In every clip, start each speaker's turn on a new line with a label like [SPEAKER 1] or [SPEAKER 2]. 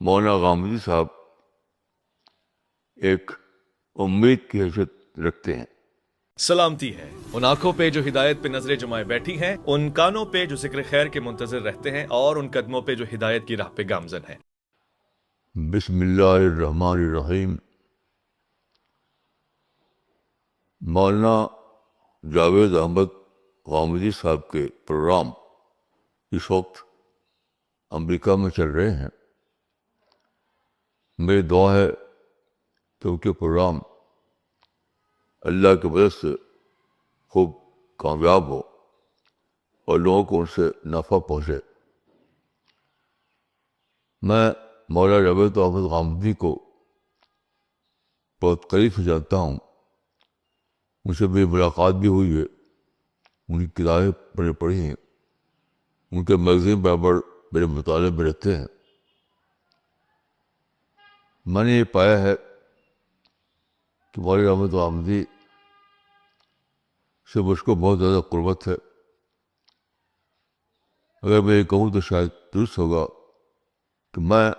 [SPEAKER 1] مولانا غامدی صاحب ایک امید کی حیثیت رکھتے ہیں۔
[SPEAKER 2] سلامتی ہے ان آنکھوں پہ جو ہدایت پہ نظریں جمائے بیٹھی ہیں، ان کانوں پہ جو ذکر خیر کے منتظر رہتے ہیں، اور ان قدموں پہ جو ہدایت کی راہ پہ گامزن ہیں۔
[SPEAKER 1] بسم اللہ الرحمن الرحیم۔ مولانا جاوید احمد غامدی صاحب کے پروگرام اس وقت امریکہ میں چل رہے ہیں۔ میری دعا ہے کہ ان کے پروگرام اللہ کی مدد سے خوب کامیاب ہو اور لوگوں کو ان سے نفع پہنچے۔ میں مولانا جاوید احمد غامدی کو بہت قریب سے جانتا ہوں، ان سے میری ملاقات بھی ہوئی ہے، ان کی کتابیں پڑھی ہیں، ان کے میگزین برابر میرے مطالعے میں رہتے ہیں۔ میں نے یہ پایا ہے کہ مولانا احمد غامدی سے مجھ کو بہت زیادہ قربت ہے۔ اگر میں یہ کہوں تو شاید درست ہوگا کہ میں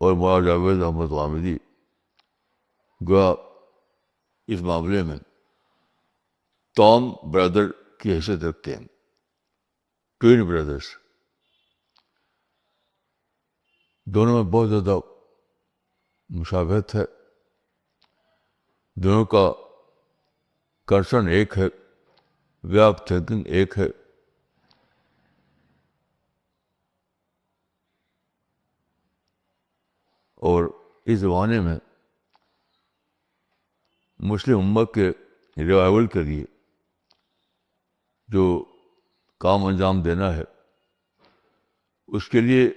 [SPEAKER 1] اور مولانا جاوید احمد غامدی گویا اس معاملے میں ٹام برادر کی حیثیت رکھتے ہیں، ٹوین بردرس۔ دونوں میں بہت زیادہ مشابہت ہے، دونوں کا کنسرن ایک ہے، وے آف تھنکنگ ایک ہے۔ اور اس زمانے میں مسلم امت کے ریوائول کے لیے جو کام انجام دینا ہے، اس کے لیے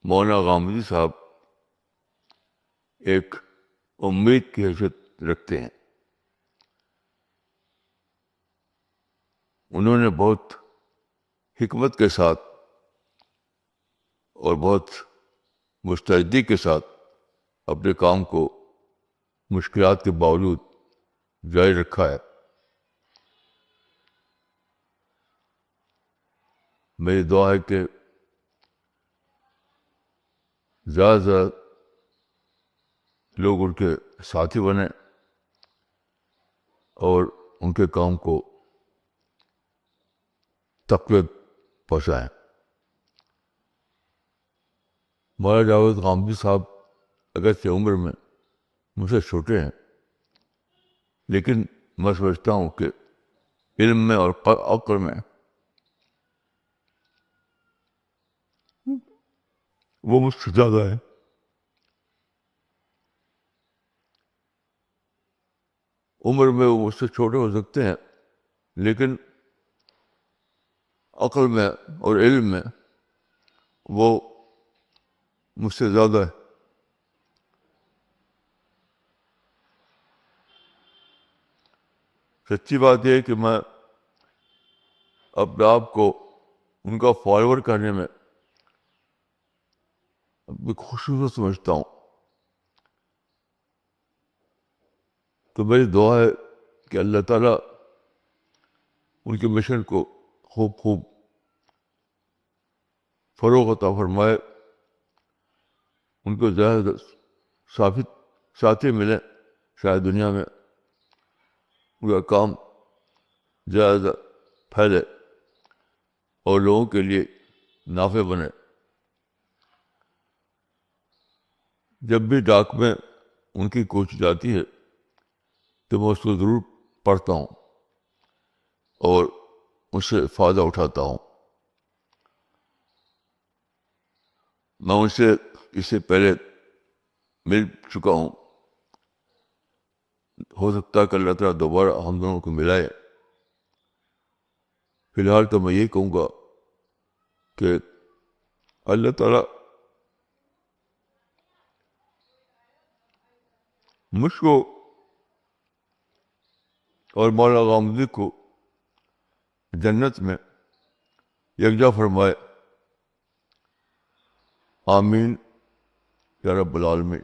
[SPEAKER 1] مولانا غامدی صاحب ایک امید کی حیثیت رکھتے ہیں۔ انہوں نے بہت حکمت کے ساتھ اور بہت مستعدی کے ساتھ اپنے کام کو مشکلات کے باوجود جاری رکھا ہے۔ میری دعا ہے کہ زیادہ سے زیادہ لوگ ان کے ساتھی بنیں اور ان کے کام کو تقویت پہنچائیں۔ مولانا جاوید غامدی صاحب اگرچہ عمر میں مجھ سے چھوٹے ہیں، لیکن میں سمجھتا ہوں کہ علم میں اور عقل میں وہ مجھ سے زیادہ ہے۔ عمر میں وہ مجھ سے چھوٹے ہو سکتے ہیں، لیکن عقل میں اور علم میں وہ مجھ سے زیادہ ہے۔ سچی بات یہ ہے کہ میں اپنے آپ کو ان کا فالوور کرنے میں اپنی خوشی سے سمجھتا ہوں۔ تو میری دعا ہے کہ اللہ تعالیٰ ان کے مشن کو خوب فروغ عطا فرمائے، ان کو زیادہ ساتھی ملیں، شاید دنیا میں ان کا کام زیادہ پھیلے اور لوگوں کے لیے نافع بنے۔ جب بھی ڈاک میں ان کی کوشش آتی ہے تو میں اس کو ضرور پڑھتا ہوں اور اس سے فائدہ اٹھاتا ہوں۔ میں ان سے اس سے پہلے مل چکا ہوں، ہو سکتا ہے کہ اللہ تعالیٰ دوبارہ ہم دونوں کو ملائے۔ فی الحال تو میں یہ کہوں گا کہ اللہ تعالیٰ مجھ کو اور مولانا غامدی کو جنت میں یکجا فرمائے، آمین یا رب العالمین۔